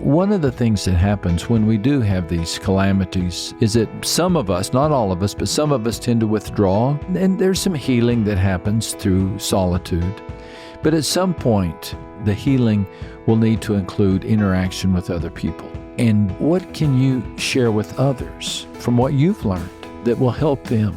one of the things that happens when we do have these calamities is that some of us, not all of us, but some of us tend to withdraw. And there's some healing that happens through solitude. But at some point, the healing will need to include interaction with other people. And what can you share with others from what you've learned that will help them?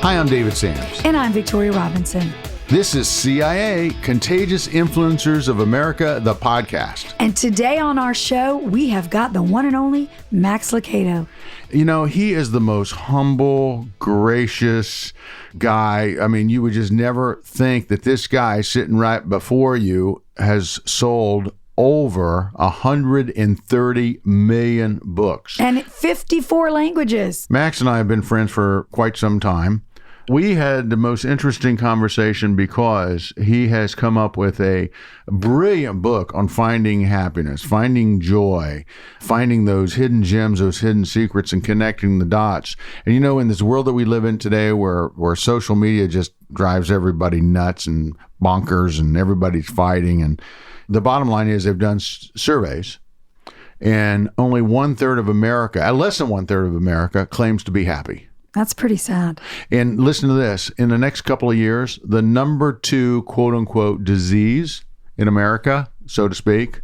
Hi, I'm David Sams. And I'm Victoria Robinson. This is CIA, Contagious Influencers of America, the podcast. And today on our show, we have got the one and only Max Lucado. You know, he is the most humble, gracious guy. I mean, you would just never think that this guy sitting right before you has sold over 130 million books. And 54 languages. Max and I have been friends for quite some time. We had the most interesting conversation because he has come up with a brilliant book on finding happiness, finding joy, finding those hidden gems, those hidden secrets, and connecting the dots. And you know, in this world that we live in today where social media just drives everybody nuts and bonkers and everybody's fighting, and the bottom line is they've done surveys, and only 1/3 of America, less than 1/3 of America, claims to be happy. That's pretty sad. And listen to this. In the next couple of years, the number 2 quote-unquote disease in America, so to speak,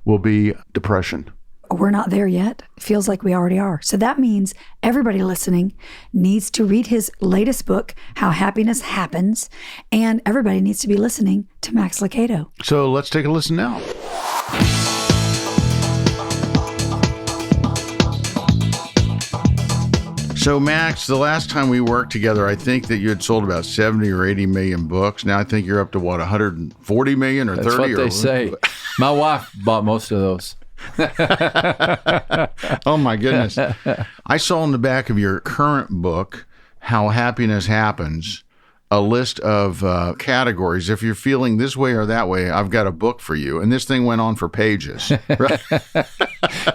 will be depression. We're not there yet. It feels like we already are. So that means everybody listening needs to read his latest book, How Happiness Happens, and everybody needs to be listening to Max Lucado. So let's take a listen now. So, Max, the last time we worked together, I think that you had sold about 70 or 80 million books. Now I think you're up to, what, 140 million or 30? That's what they say. My wife bought most of those. Oh, my goodness. I saw in the back of your current book, How Happiness Happens, a list of categories. If you're feeling this way or that way, I've got a book for you. And this thing went on for pages. Right?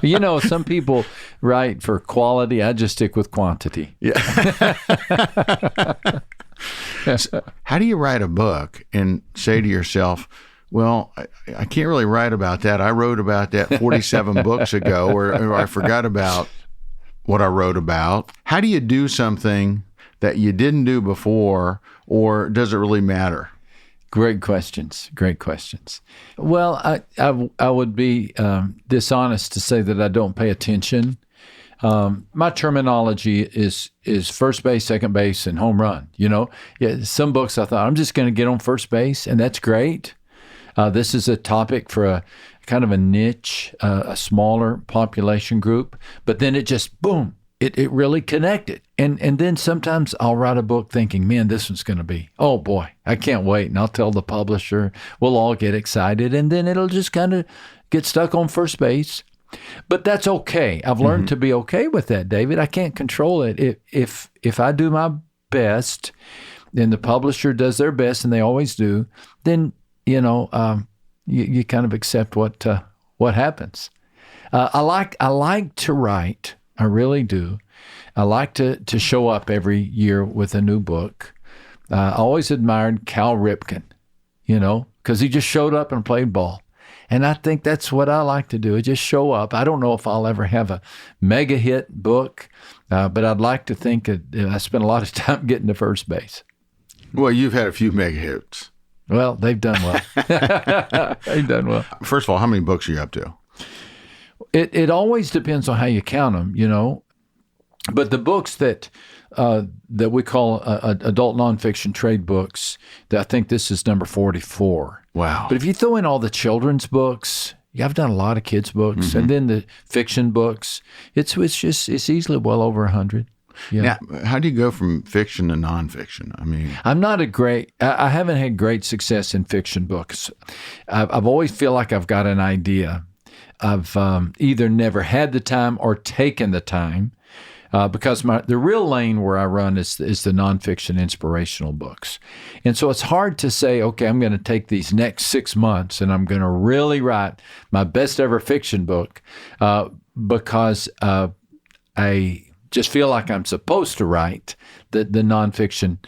You know, some people write for quality. I just stick with quantity. Yeah. So, how do you write a book and say to yourself, well, I can't really write about that. I wrote about that 47 books ago, or I forgot about what I wrote about. How do you do something that you didn't do before, or does it really matter? Great questions. Great questions. Well, I would be dishonest to say that I don't pay attention. My terminology is first base, second base, and home run. You know, some books I thought I'm just going to get on first base, and that's great. This is a topic for a kind of a niche, a smaller population group, but then it just boom. It really connected. And then sometimes I'll write a book thinking, man, this one's going to be, oh boy, I can't wait. And I'll tell the publisher, we'll all get excited. And then it'll just kind of get stuck on first base. But that's okay. I've learned to be okay with that, David. I can't control it. If I do my best and the publisher does their best, and they always do, then, you know, you kind of accept what happens. I like to write. I really do. I like to show up every year with a new book. I always admired Cal Ripken, you know, because he just showed up and played ball. And I think that's what I like to do, is just show up. I don't know if I'll ever have a mega hit book, but I'd like to think that I spent a lot of time getting to first base. Well, you've had a few mega hits. Well, they've done well. They've done well. First of all, how many books are you up to? It always depends on how you count them, you know. But the books that we call adult nonfiction trade books, I think this is number 44. Wow. But if you throw in all the children's books, I've done a lot of kids' books, and then the fiction books, it's easily well over 100. Yeah. Now, how do you go from fiction to nonfiction? I mean, I haven't had great success in fiction books. I've always feel like I've got an idea. I've either never had the time or taken the time, because the real lane where I run is the nonfiction inspirational books. And so it's hard to say, okay, I'm going to take these next 6 months and I'm going to really write my best ever fiction book, because I just feel like I'm supposed to write the nonfiction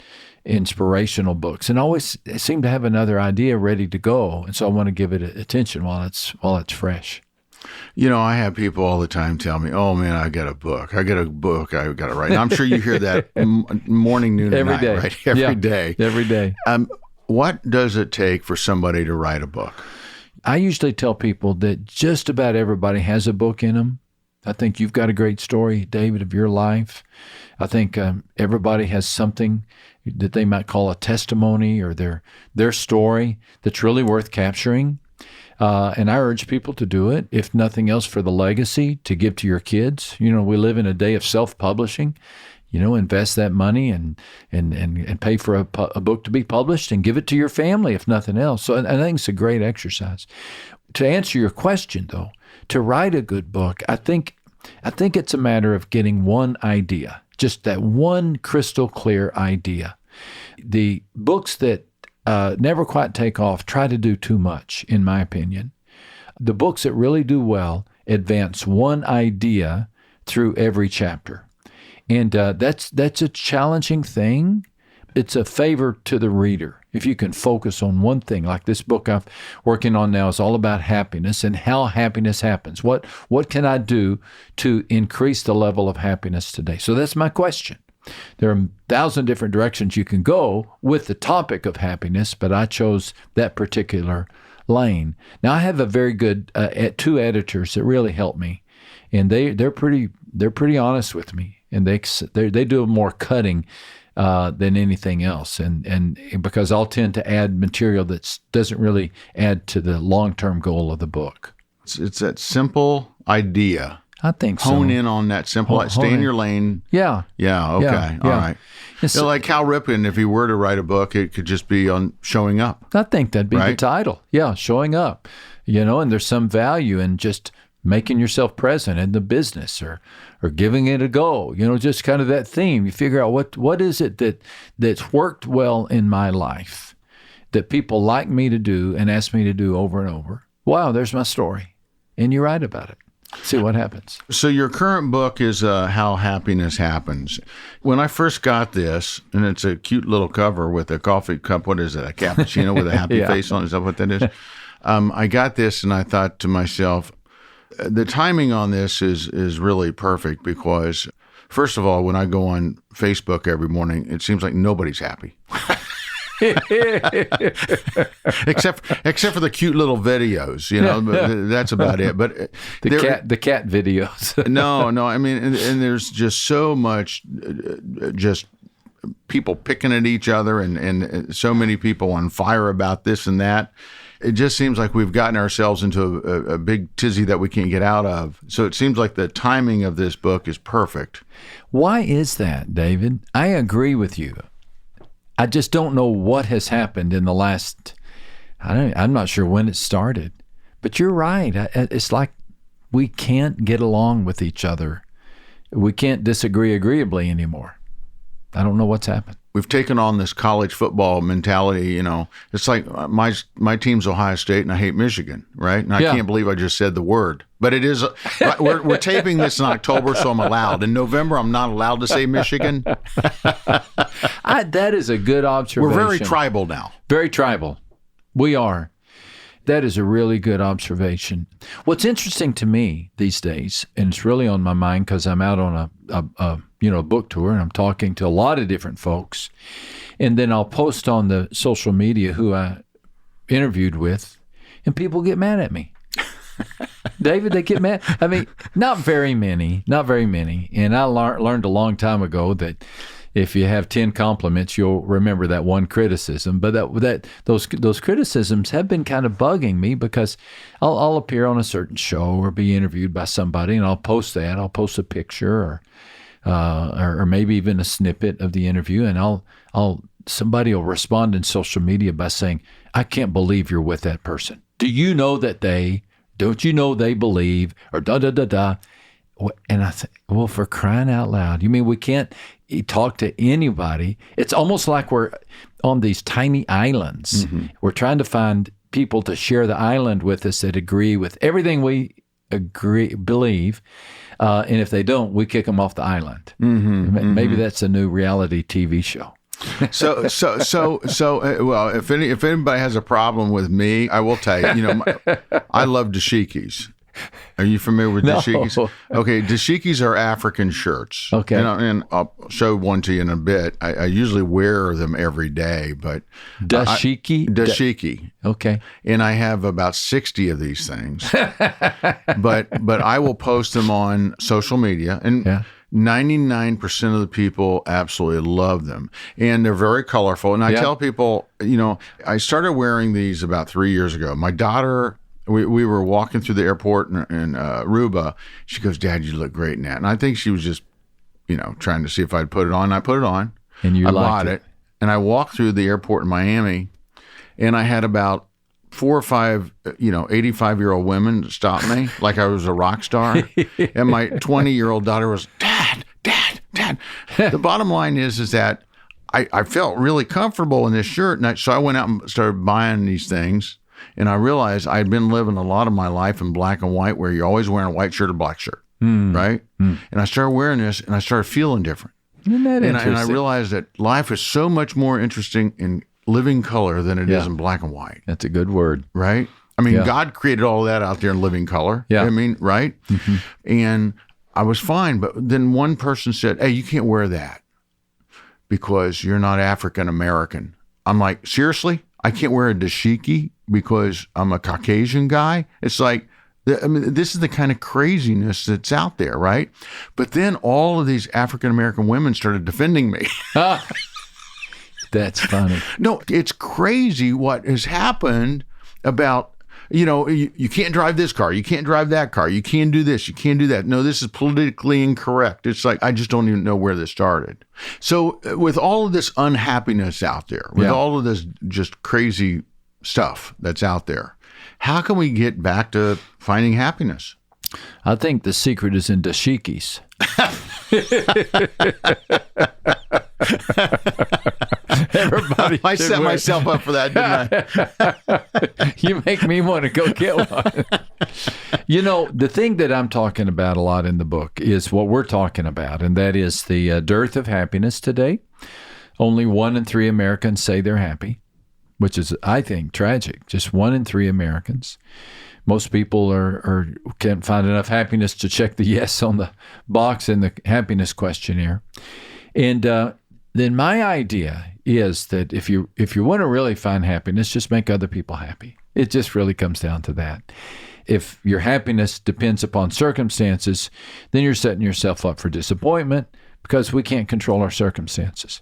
inspirational books, and always seem to have another idea ready to go. And so I want to give it attention while it's fresh. You know, I have people all the time tell me, "Oh man, I got a book. I got to write." And I'm sure you hear that morning, noon, and night, day. right? Every day. Every day. What does it take for somebody to write a book? I usually tell people that just about everybody has a book in them. I think you've got a great story, David, of your life. I think everybody has something that they might call a testimony or their story that's really worth capturing. And I urge people to do it, if nothing else, for the legacy to give to your kids. You know, we live in a day of self-publishing. You know, invest that money and pay for a book to be published and give it to your family, if nothing else. So I think it's a great exercise. To answer your question, though, to write a good book, I think it's a matter of getting one idea, just that one crystal clear idea. The books that never quite take off try to do too much, in my opinion. The books that really do well advance one idea through every chapter. And that's a challenging thing. It's a favor to the reader if you can focus on one thing. Like this book I'm working on now is all about happiness and how happiness happens. What can I do to increase the level of happiness today? So that's my question. There are 1,000 different directions you can go with the topic of happiness, but I chose that particular lane. Now I have a very good two editors that really help me, and they're pretty honest with me. And they do more cutting than anything else, and because I'll tend to add material that doesn't really add to the long-term goal of the book. It's that simple idea. I think so. Hone in on that simple. Stay in your lane. Yeah. Yeah. Okay. Yeah. All right. You know, like Cal Ripken, if he were to write a book, it could just be on showing up. I think that'd be the title. Yeah, showing up. You know, and there's some value in just making yourself present in the business or giving it a go, you know, just kind of that theme. You figure out what is it that's worked well in my life that people like me to do and ask me to do over and over. Wow, there's my story. And you write about it. See what happens. So your current book is How Happiness Happens. When I first got this, and it's a cute little cover with a coffee cup, what is it, a cappuccino with a happy face on it? Is that what that is? I got this and I thought to myself, the timing on this is really perfect because, first of all, when I go on Facebook every morning, it seems like nobody's happy. except for the cute little videos, you know, that's about it. But the cat videos. no, I mean, and there's just so much, just people picking at each other, and so many people on fire about this and that. It just seems like we've gotten ourselves into a big tizzy that we can't get out of. So it seems like the timing of this book is perfect. Why is that, David? I agree with you. I just don't know what has happened in the last, I'm not sure when it started. But you're right. It's like we can't get along with each other. We can't disagree agreeably anymore. I don't know what's happened. We've taken on this college football mentality, you know. It's like my team's Ohio State and I hate Michigan, right? And I can't believe I just said the word. But it is, we're taping this in October, so I'm allowed. In November, I'm not allowed to say Michigan. That is a good observation. We're very tribal now. Very tribal. We are. That is a really good observation. What's interesting to me these days, and it's really on my mind because I'm out on a book tour and I'm talking to a lot of different folks, and then I'll post on the social media who I interviewed with, and people get mad at me. David, they get mad. I mean, not very many. And I learned a long time ago that if you have 10 compliments, you'll remember that one criticism. But those criticisms have been kind of bugging me because I'll appear on a certain show or be interviewed by somebody, and I'll post that. I'll post a picture or maybe even a snippet of the interview, and somebody will respond in social media by saying, "I can't believe you're with that person. Do you know that don't you know they believe?" Or da-da-da-da. And I think, well, for crying out loud, you mean we can't talk to anybody? It's almost like we're on these tiny islands. Mm-hmm. We're trying to find people to share the island with us that agree with everything we believe. And if they don't, we kick them off the island. Mm-hmm. Maybe that's a new reality TV show. Well, if anybody has a problem with me, I will tell you. I love Dashikis. Are you familiar with Dashikis? No. Okay, Dashikis are African shirts. Okay. And I'll show one to you in a bit. I usually wear them every day, but Dashiki. Okay. And I have about 60 of these things. but I will post them on social media, and 99% of the people absolutely love them. And they're very colorful. And I tell people, I started wearing these about 3 years ago. My daughter, we were walking through the airport in Aruba. She goes, "Dad, you look great in that." And I think she was just, trying to see if I'd put it on. I put it on. And I bought it. And I walked through the airport in Miami, and I had about 4 or 5, 85-year-old women stop me like I was a rock star. And my 20-year-old daughter was, Dad. The bottom line is that I felt really comfortable in this shirt. And so I went out and started buying these things. And I realized I'd been living a lot of my life in black and white, where you're always wearing a white shirt or black shirt, right? And I started wearing this, and I started feeling different. Isn't that interesting? And I realized that life is so much more interesting in living color than it is in black and white. That's a good word. Right? I mean, God created all that out there in living color. Yeah. I mean, right? Mm-hmm. And I was fine. But then one person said, "Hey, you can't wear that because you're not African American." I'm like, seriously? I can't wear a dashiki because I'm a Caucasian guy? It's like, this is the kind of craziness that's out there, right? But then all of these African American women started defending me. That's funny. No, it's crazy what has happened about, you can't drive this car, you can't drive that car, you can't do this, you can't do that. No, this is politically incorrect. It's like, I just don't even know where this started. So with all of this unhappiness out there, with all of this just crazy stuff that's out there, how can we get back to finding happiness? I think the secret is in Dashikis. Everybody, I set myself up for that, didn't I? You make me want to go get one. The thing that I'm talking about a lot in the book is what we're talking about, and that is the dearth of happiness today. Only 1 in 3 Americans say they're happy, which is, I think, tragic. Just 1 in 3 Americans. Most people can't find enough happiness to check the yes on the box in the happiness questionnaire. And then my idea is that if you want to really find happiness, just make other people happy. It just really comes down to that. If your happiness depends upon circumstances, then you're setting yourself up for disappointment because we can't control our circumstances.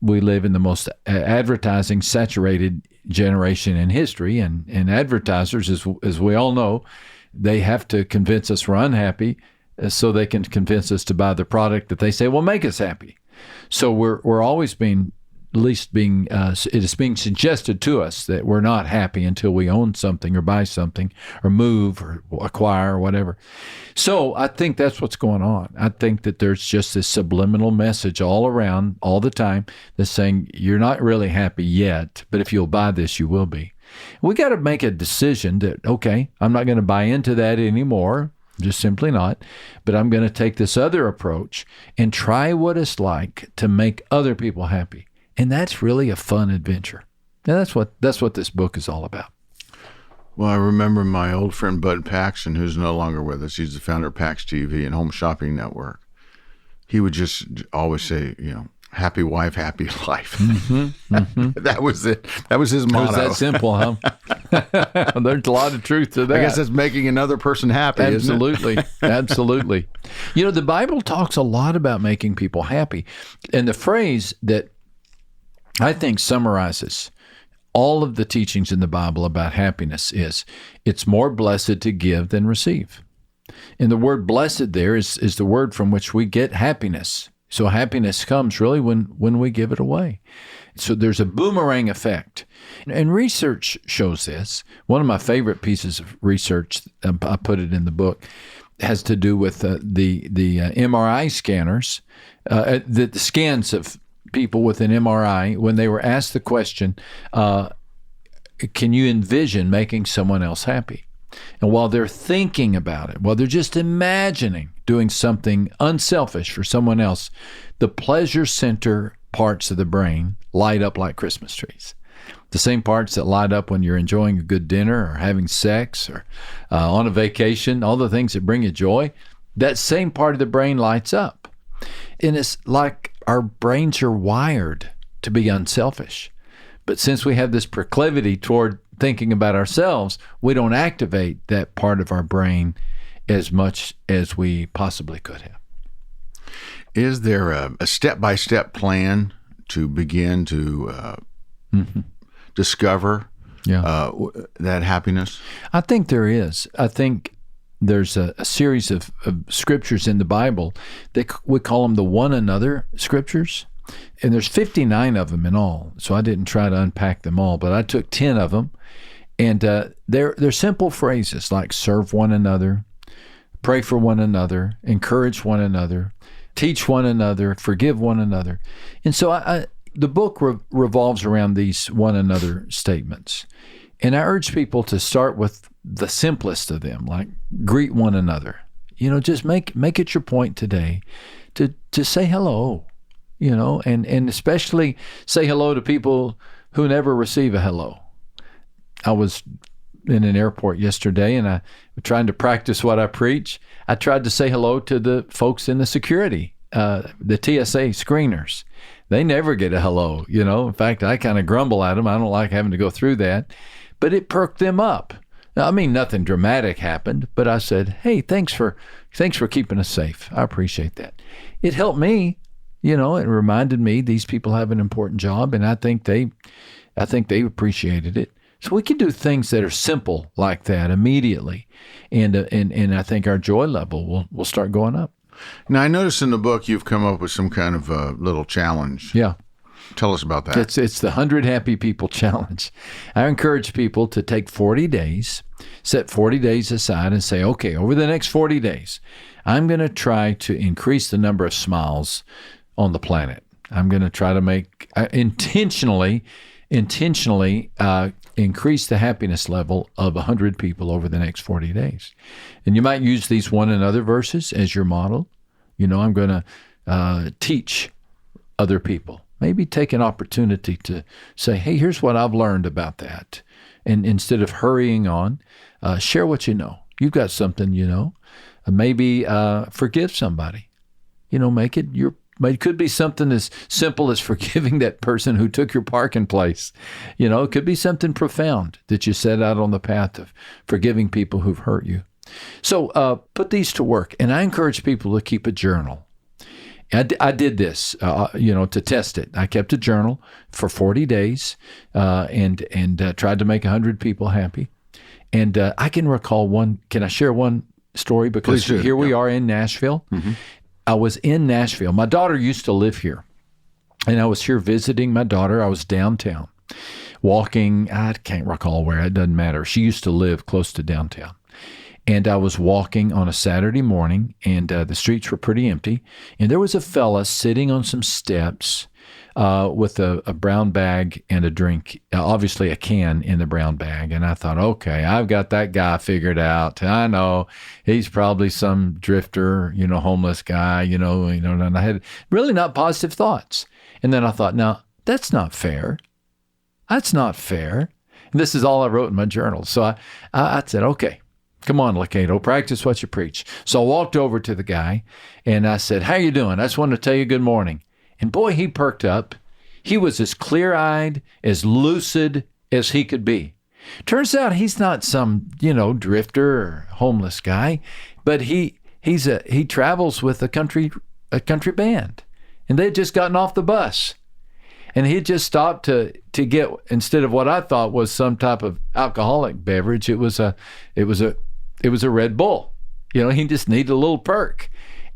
We live in the most advertising saturated generation in history, and advertisers, as we all know, they have to convince us we're unhappy so they can convince us to buy the product that they say will make us happy. So we're always it is being suggested to us that we're not happy until we own something or buy something or move or acquire or whatever. So I think that's what's going on. I think that there's just this subliminal message all around all the time that's saying you're not really happy yet, but if you'll buy this, you will be. We got to make a decision that, okay, I'm not going to buy into that anymore. Just simply not. But I'm going to take this other approach and try what it's like to make other people happy. And that's really a fun adventure. And that's what this book is all about. Well, I remember my old friend Bud Paxton, who's no longer with us. He's the founder of Pax TV and Home Shopping Network. He would just always say, happy wife, happy life. Mm-hmm, mm-hmm. That was it. That was his motto. It was that simple, huh? There's a lot of truth to that. I guess that's making another person happy, Absolutely. Isn't it? Absolutely. The Bible talks a lot about making people happy. And the phrase that I think summarizes all of the teachings in the Bible about happiness is, it's more blessed to give than receive. And the word blessed there is the word from which we get happiness. So happiness comes really when we give it away. So there's a boomerang effect. And research shows this. One of my favorite pieces of research, I put it in the book, has to do with the MRI scanners, the scans of people with an MRI, when they were asked the question, can you envision making someone else happy? And while they're thinking about it, while they're just imagining doing something unselfish for someone else, the pleasure center parts of the brain light up like Christmas trees. The same parts that light up when you're enjoying a good dinner or having sex or on a vacation, all the things that bring you joy, that same part of the brain lights up. And it's like our brains are wired to be unselfish. But since we have this proclivity toward thinking about ourselves, we don't activate that part of our brain as much as we possibly could have. Is there a step-by-step plan to begin to discover that happiness? I think there is. I think there's a series of scriptures in the Bible that we call them the one-another scriptures. And there's 59 of them in all. So I didn't try to unpack them all, but I took 10 of them. And they're simple phrases like serve one another, pray for one another, encourage one another, teach one another, forgive one another. And so the book revolves around these one another statements. And I urge people to start with the simplest of them, like greet one another. Just make it your point today to say hello, and especially say hello to people who never receive a hello. I was in an airport yesterday, and I was trying to practice what I preach. I tried to say hello to the folks in the security, the TSA screeners. They never get a hello, In fact, I kind of grumble at them. I don't like having to go through that. But it perked them up. Now, nothing dramatic happened, but I said, hey, thanks for keeping us safe. I appreciate that. It helped me, it reminded me these people have an important job, and I think they appreciated it. So we can do things that are simple like that immediately, and I think our joy level will start going up. Now, I noticed in the book you've come up with some kind of a little challenge. Yeah. Tell us about that. It's the 100 Happy People Challenge. I encourage people to take 40 days, set 40 days aside and say, okay, over the next 40 days, I'm going to try to increase the number of smiles on the planet. I'm going to try to make intentionally increase the happiness level of 100 people over the next 40 days. And you might use these one another verses as your model. I'm going to teach other people. Maybe take an opportunity to say, hey, here's what I've learned about that. And instead of hurrying on, share what you know. You've got something you know. Maybe forgive somebody. It could be something as simple as forgiving that person who took your parking place. It could be something profound that you set out on the path of forgiving people who've hurt you. So put these to work. And I encourage people to keep a journal. I did this, to test it. I kept a journal for 40 days and tried to make 100 people happy. And I can recall one. Can I share one story? Because here we are in Nashville. Mm-hmm. I was in Nashville. My daughter used to live here, and I was here visiting my daughter. I was downtown walking. I can't recall where. It doesn't matter. She used to live close to downtown. And I was walking on a Saturday morning, and the streets were pretty empty. And there was a fella sitting on some steps with a brown bag and a drink, obviously a can in the brown bag. And I thought, okay, I've got that guy figured out. I know he's probably some drifter, homeless guy, and I had really not positive thoughts. And then I thought, now, that's not fair. That's not fair. And this is all I wrote in my journal. So I said, okay. Come on, Lucado, practice what you preach. So I walked over to the guy, and I said, how you doing? I just wanted to tell you good morning. And boy, he perked up. He was as clear-eyed, as lucid as he could be. Turns out he's not some, drifter or homeless guy, but he travels with a country band. And they had just gotten off the bus. And he had just stopped to get, instead of what I thought was some type of alcoholic beverage, it was a Red Bull. He just needed a little perk.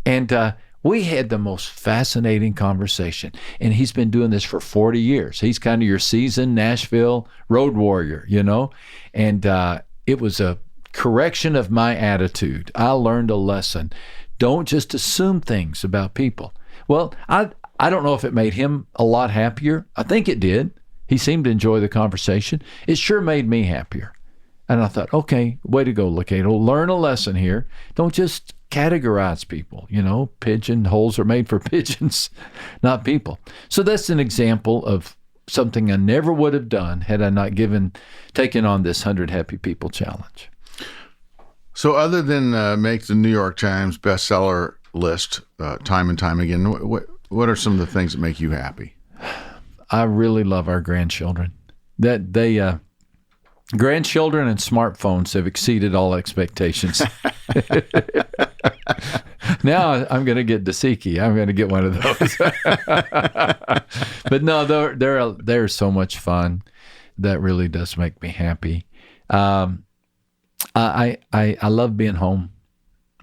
And we had the most fascinating conversation. And he's been doing this for 40 years. He's kind of your seasoned Nashville road warrior, And it was a correction of my attitude. I learned a lesson. Don't just assume things about people. Well, I don't know if it made him a lot happier. I think it did. He seemed to enjoy the conversation. It sure made me happier. And I thought, okay, way to go, Lucado. Learn a lesson here. Don't just categorize people. Pigeonholes are made for pigeons, not people. So that's an example of something I never would have done had I not taken on this 100 Happy People challenge. So other than make the New York Times bestseller list time and time again, what are some of the things that make you happy? I really love our grandchildren. Grandchildren and smartphones have exceeded all expectations. Now I'm going to get Dashikis. I'm going to get one of those. But no, they're so much fun. That really does make me happy. I love being home.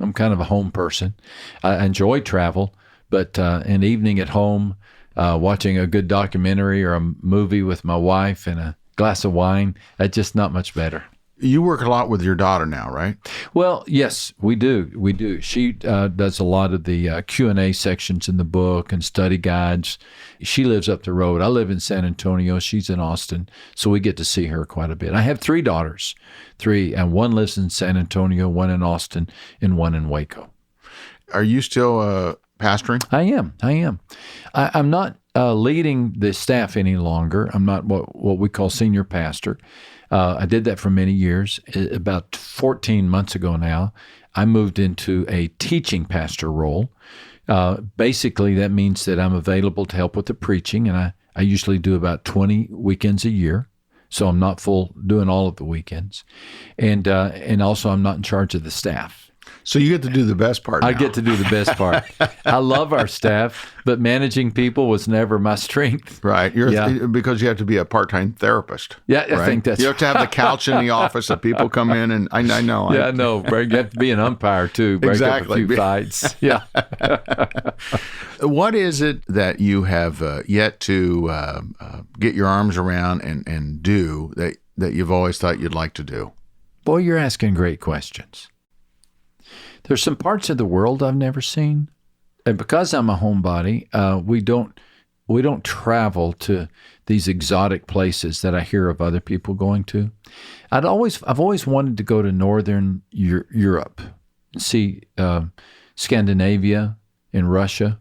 I'm kind of a home person. I enjoy travel, but an evening at home, watching a good documentary or a movie with my wife and a glass of wine, that's just not much better. You work a lot with your daughter now, right? Well, yes, we do. She does a lot of the Q&A sections in the book and study guides. She lives up the road. I live in San Antonio. She's in Austin, so we get to see her quite a bit. I have 3 daughters, and one lives in San Antonio, one in Austin, and one in Waco. Are you still pastoring? I am. I'm not leading the staff any longer. I'm not what we call senior pastor. I did that for many years. About 14 months ago now, I moved into a teaching pastor role. Basically, that means that I'm available to help with the preaching, and I usually do about 20 weekends a year. So I'm not doing all of the weekends. And also I'm not in charge of the staff. So you get to do the best part now. I get to do the best part. I love our staff, but managing people was never my strength. Right. Because you have to be a part-time therapist. Yeah, right? I think that's You have to have the couch in the office that people come in, and I know. Yeah, I know. You have to be an umpire, too. Break up a few fights. Yeah. What is it that you have yet to get your arms around and do that you've always thought you'd like to do? Boy, you're asking great questions. There's some parts of the world I've never seen, and because I'm a homebody, we don't travel to these exotic places that I hear of other people going to. I've always wanted to go to Northern Europe and see Scandinavia and Russia,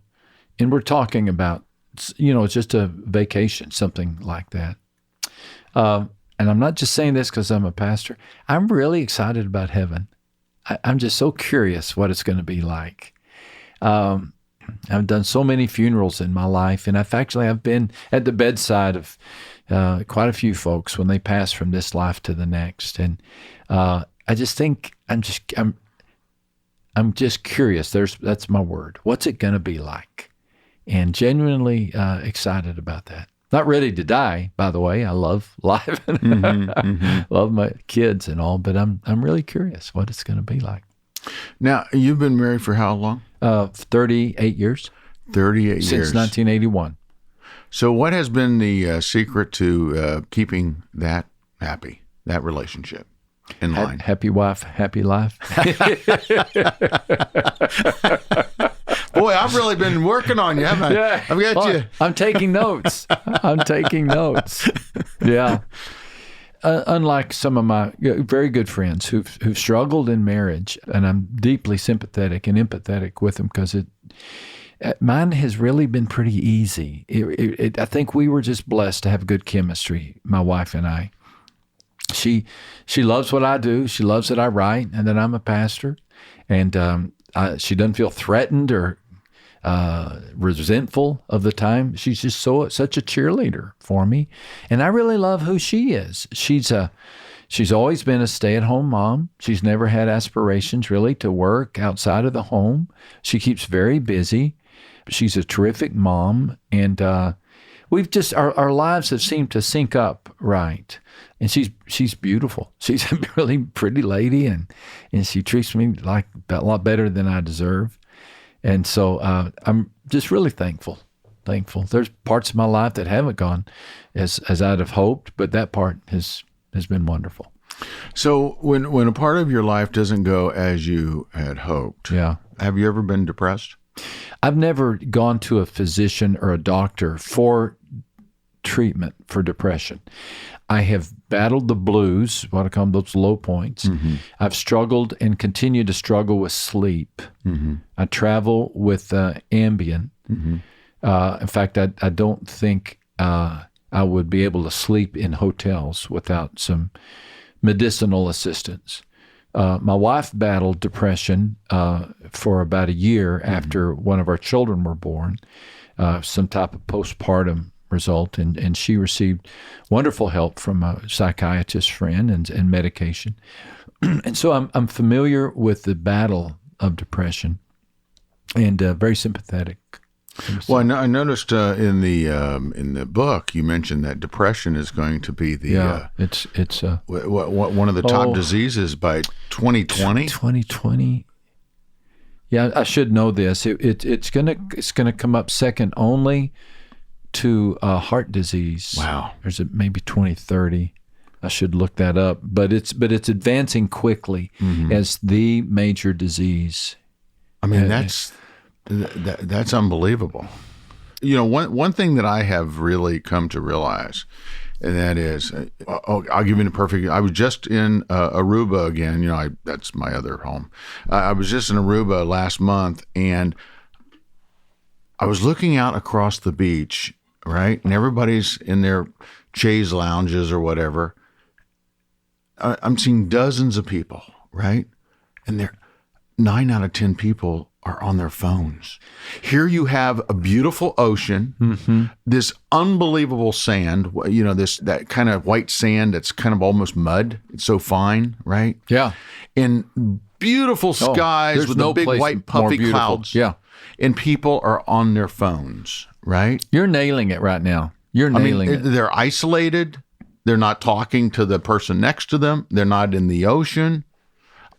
and we're talking about just a vacation, something like that. And I'm not just saying this because I'm a pastor. I'm really excited about heaven. I'm just so curious what it's going to be like. I've done so many funerals in my life, and I've been at the bedside of quite a few folks when they pass from this life to the next, and I just think I'm just curious. That's my word. What's it going to be like? And genuinely excited about that. Not ready to die, by the way. I love life, love my kids and all, but I'm really curious what it's going to be like. Now, you've been married for how long? 38 years. 38 years. Since 1981. So what has been the secret to keeping that relationship in line? Happy wife, happy life. Boy, I've really been working on you, haven't I? Yeah. I've got you. I'm taking notes. Yeah. Unlike some of my very good friends who've struggled in marriage, and I'm deeply sympathetic and empathetic with them because mine has really been pretty easy. I think we were just blessed to have good chemistry, my wife and I. She loves what I do. She loves that I write and that I'm a pastor, and she doesn't feel threatened or resentful of the time. She's just such a cheerleader for me, and I really love who she is. She's always been a stay-at-home mom. She's never had aspirations really to work outside of the home. She keeps very busy. She's a terrific mom, and we've just our lives have seemed to sync up right. And she's beautiful. She's a really pretty lady, and she treats me like a lot better than I deserve. And so I'm just really thankful. There's parts of my life that haven't gone as I'd have hoped, but that part has been wonderful. So when a part of your life doesn't go as you had hoped, yeah, have you ever been depressed? I've never gone to a physician or a doctor for treatment for depression. I have battled the blues, what I call those low points. I've struggled and continue to struggle with sleep. I travel with Ambien. In fact, I don't think I would be able to sleep in hotels without some medicinal assistance. My wife battled depression for about a year after one of our children were born, some type of postpartum result, and she received wonderful help from a psychiatrist friend and medication. And so I'm familiar with the battle of depression and very sympathetic. Well, I noticed in the book you mentioned that depression is going to be the it's one of the top diseases by 2020. 2020. Yeah, I should know this. It's gonna come up second only to heart disease. Wow. There's maybe 2030. I should look that up, but it's advancing quickly as the major disease. I mean, that's unbelievable. You know, one thing that I have really come to realize, and that is, I'll give you a perfect. I was just in Aruba again. You know, that's my other home. I was just in Aruba last month, and I was looking out across the beach, right, and everybody's in their chaise lounges or whatever. I'm seeing dozens of people, right, and 9 out of 10 people are on their phones. Here you have a beautiful ocean, this unbelievable sand, you know, that kind of white sand that's kind of almost mud. It's so fine, right? Yeah. And beautiful skies with the big white puffy clouds. Yeah. And people are on their phones, right? You're nailing it right now. You're nailing it. They're isolated. They're not talking to the person next to them. They're not in the ocean.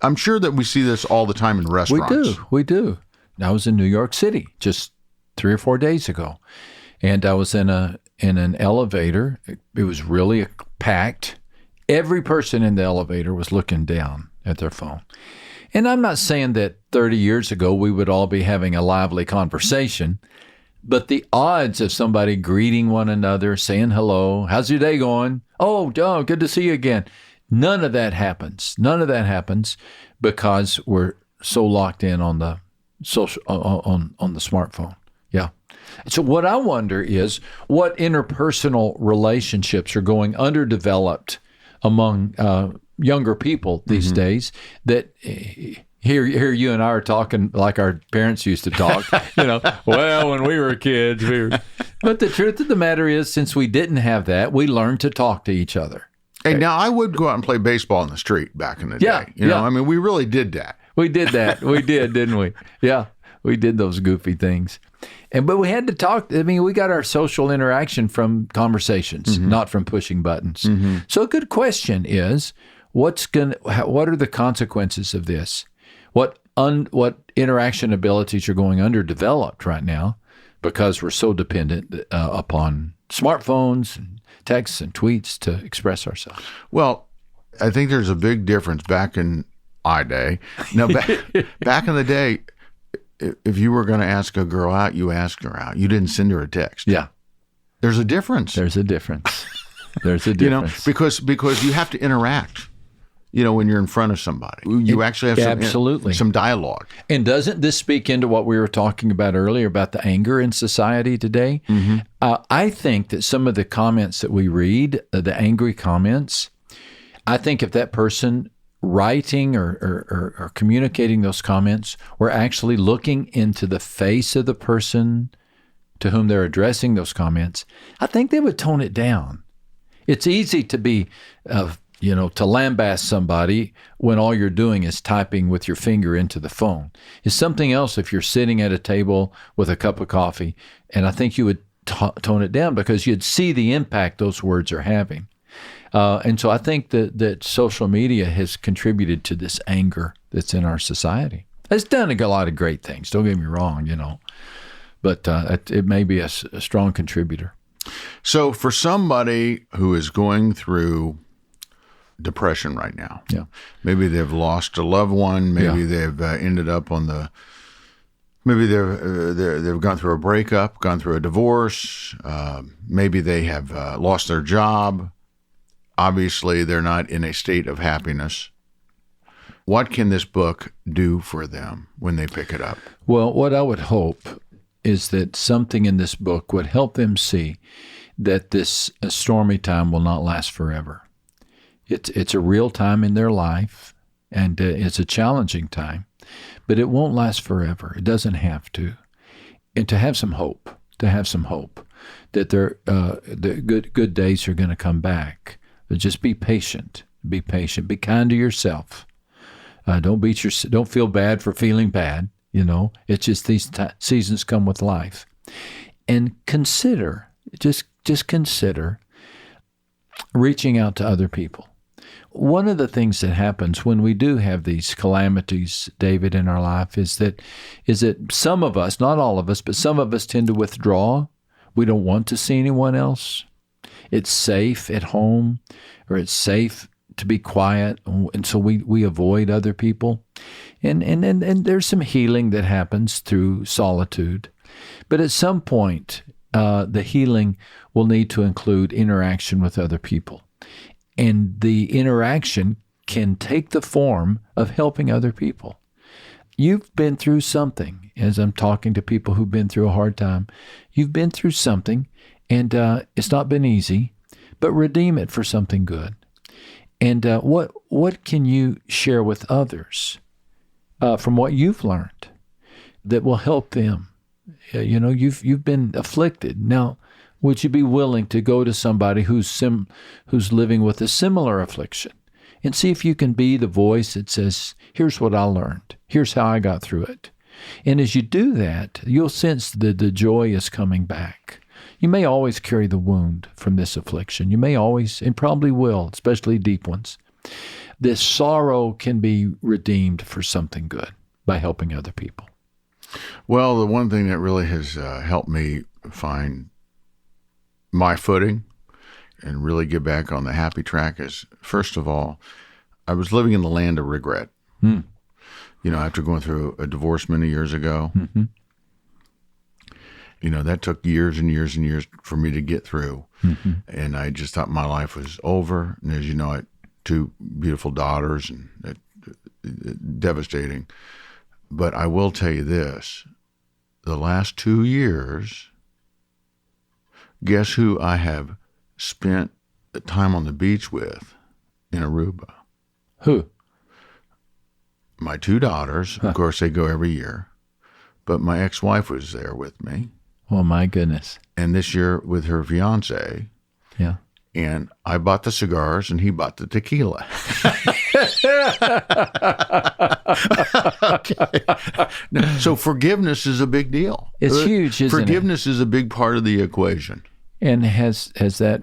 I'm sure that we see this all the time in restaurants. We do. I was in New York City just 3 or 4 days ago, and I was in an elevator. It was really packed. Every person in the elevator was looking down at their phone. And I'm not saying that 30 years ago we would all be having a lively conversation, but the odds of somebody greeting one another, saying hello, how's your day going? Oh, good to see you again. None of that happens. None of that happens because we're so locked in on the social on the smartphone. Yeah. So what I wonder is what interpersonal relationships are going underdeveloped among younger people these days. That here you and I are talking like our parents used to talk. You know, well, when we were kids, But the truth of the matter is, since we didn't have that, we learned to talk to each other. Hey, now I would go out and play baseball in the street back in the day. You know, I mean, we really did that. We did that. We did, didn't we? Yeah, we did those goofy things. But we had to talk. I mean, we got our social interaction from conversations, not from pushing buttons. So a good question is, what are the consequences of this? What interaction abilities are going underdeveloped right now because we're so dependent upon smartphones and texts and tweets to express ourselves? Well, I think there's a big difference back in my day. Now, back in the day, if you were going to ask a girl out, you asked her out. You didn't send her a text. Yeah. There's a difference. There's a difference. There's a difference. You know, because you have to interact. You know, when you're in front of somebody, you actually have some dialogue. And doesn't this speak into what we were talking about earlier about the anger in society today? I think that some of the comments that we read, the angry comments, I think if that person writing or communicating those comments were actually looking into the face of the person to whom they're addressing those comments, I think they would tone it down. It's easy to be to lambast somebody when all you're doing is typing with your finger into the phone. It's something else if you're sitting at a table with a cup of coffee, and I think you would tone it down because you'd see the impact those words are having. And so I think that social media has contributed to this anger that's in our society. It's done a lot of great things, don't get me wrong, but it may be a strong contributor. So for somebody who is going through depression right now. Yeah. Maybe they've lost a loved one. Maybe they've ended up on the Maybe they've gone through a breakup, gone through a divorce. Maybe they have lost their job. Obviously, they're not in a state of happiness. What can this book do for them when they pick it up? Well, what I would hope is that something in this book would help them see that this stormy time will not last forever. It's a real time in their life, and it's a challenging time, but it won't last forever. It doesn't have to. And to have some hope, that the good days are going to come back. But just be patient. Be kind to yourself. Don't feel bad for feeling bad. It's just these seasons come with life. And consider, just consider reaching out to other people. One of the things that happens when we do have these calamities, David, in our life is that some of us, not all of us, but some of us tend to withdraw. We don't want to see anyone else. It's safe at home, or it's safe to be quiet, and so we avoid other people. And there's some healing that happens through solitude. But at some point, the healing will need to include interaction with other people. And the interaction can take the form of helping other people. You've been through something. As I'm talking to people who've been through a hard time, you've been through something, and it's not been easy, but redeem it for something good. And what can you share with others from what you've learned that will help them? You've been afflicted. Now, would you be willing to go to somebody who's living with a similar affliction and see if you can be the voice that says, here's what I learned. Here's how I got through it. And as you do that, you'll sense that the joy is coming back. You may always carry the wound from this affliction. You may always, and probably will, especially deep ones. This sorrow can be redeemed for something good by helping other people. Well, the one thing that really has helped me find my footing and really get back on the happy track is, first of all, I was living in the land of regret. After going through a divorce many years ago, that took years and years and years for me to get through. And I just thought my life was over. And as you know, I had 2 beautiful daughters, and devastating. But I will tell you this, the last 2 years, guess who I have spent time on the beach with in Aruba? Who? My 2 daughters. Of course, they go every year. But my ex-wife was there with me. Oh, my goodness. And this year with her fiance. Yeah. And I bought the cigars and he bought the tequila. Okay. So forgiveness is a big deal. It's huge, isn't it? Forgiveness is a big part of the equation. And has that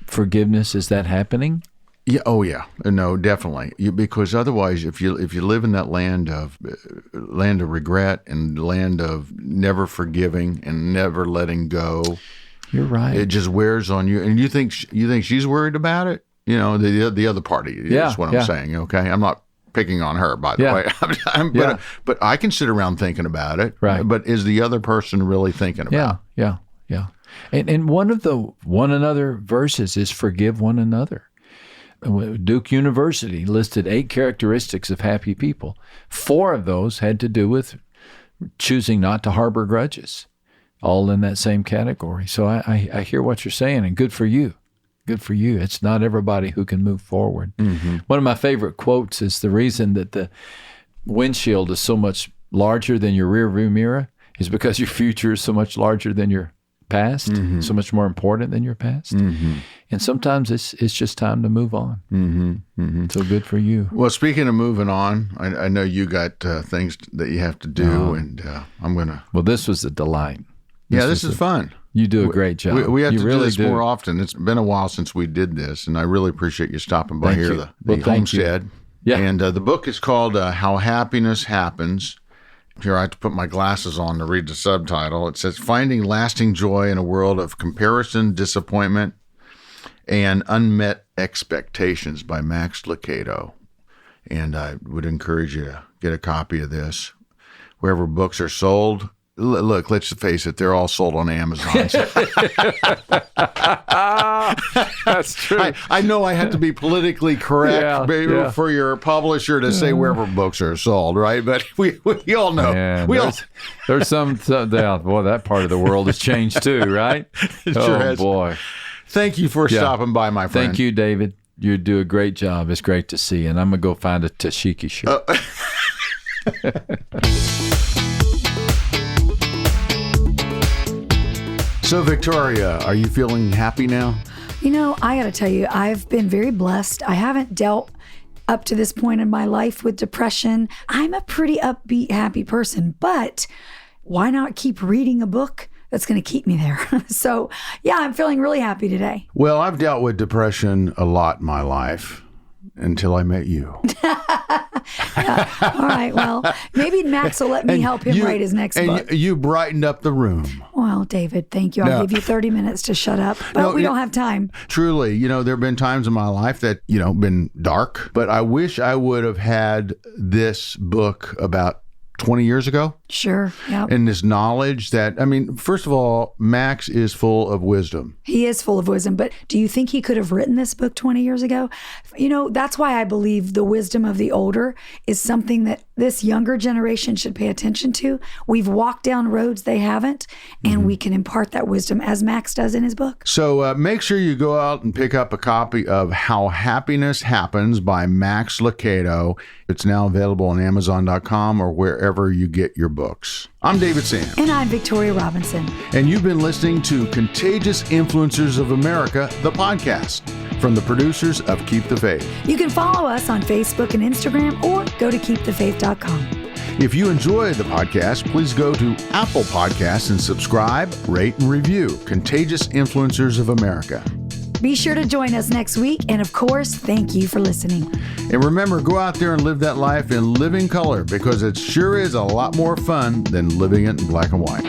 forgiveness, is that happening? Yeah. Oh, yeah. No, definitely. Because otherwise, if you live in that land of regret and land of never forgiving and never letting go, you're right. It just wears on you, and you think she's worried about it. The other party. Yeah, is what I'm saying. Okay, I'm not picking on her, by the way. But I can sit around thinking about it. Right. But is the other person really thinking about it? Yeah. And one of the one another verses is forgive one another. Duke University listed 8 characteristics of happy people. 4 of those had to do with choosing not to harbor grudges, all in that same category. So I hear what you're saying, and good for you. Good for you. It's not everybody who can move forward. One of my favorite quotes is the reason that the windshield is so much larger than your rear view mirror is because your future is so much larger than your past, so much more important than your past. And sometimes it's just time to move on. So good for you. Well, speaking of moving on, I know you got things that you have to do, and I'm going to... Well, this was a delight. This is fun. You do a great job. We have to really do this more often. It's been a while since we did this, and I really appreciate you stopping by here, the homestead. Yeah. And the book is called How Happiness Happens. Here, I have to put my glasses on to read the subtitle. It says, Finding Lasting Joy in a World of Comparison, Disappointment, and Unmet Expectations by Max Lucado. And I would encourage you to get a copy of this. wherever books are sold. Look, let's face it, they're all sold on Amazon. That's true. I know I have to be politically correct for your publisher to say wherever books are sold, right? But we all know. Man, there's some boy, that part of the world has changed too, right? It sure has. Boy. Thank you for stopping by, my friend. Thank you, David. You do a great job. It's great to see you. And I'm going to go find a Dashikis shirt. So, Victoria, are you feeling happy now? You know, I got to tell you, I've been very blessed. I haven't dealt up to this point in my life with depression. I'm a pretty upbeat, happy person, but why not keep reading a book that's going to keep me there? So, yeah, I'm feeling really happy today. Well, I've dealt with depression a lot in my life until I met you. Yeah. All right. Well, maybe Max will let me help him write his next book. You brightened up the room. Well, David, thank you. I'll give you 30 minutes to shut up, but we don't have time. Truly, there have been times in my life that, been dark, but I wish I would have had this book about 20 years ago. Sure. Yep. And this knowledge that, first of all, Max is full of wisdom. He is full of wisdom, but do you think he could have written this book 20 years ago? That's why I believe the wisdom of the older is something that this younger generation should pay attention to. We've walked down roads they haven't, and we can impart that wisdom as Max does in his book. So make sure you go out and pick up a copy of How Happiness Happens by Max Lucado. It's now available on Amazon.com or wherever you get your books. I'm David Sam. And I'm Victoria Robinson. And you've been listening to Contagious Influencers of America, the podcast, from the producers of Keep the Faith. You can follow us on Facebook and Instagram or go to KeepTheFaith.com. If you enjoy the podcast, please go to Apple Podcasts and subscribe, rate, and review Contagious Influencers of America. Be sure to join us next week. And of course, thank you for listening. And remember, go out there and live that life in living color, because it sure is a lot more fun than living it in black and white.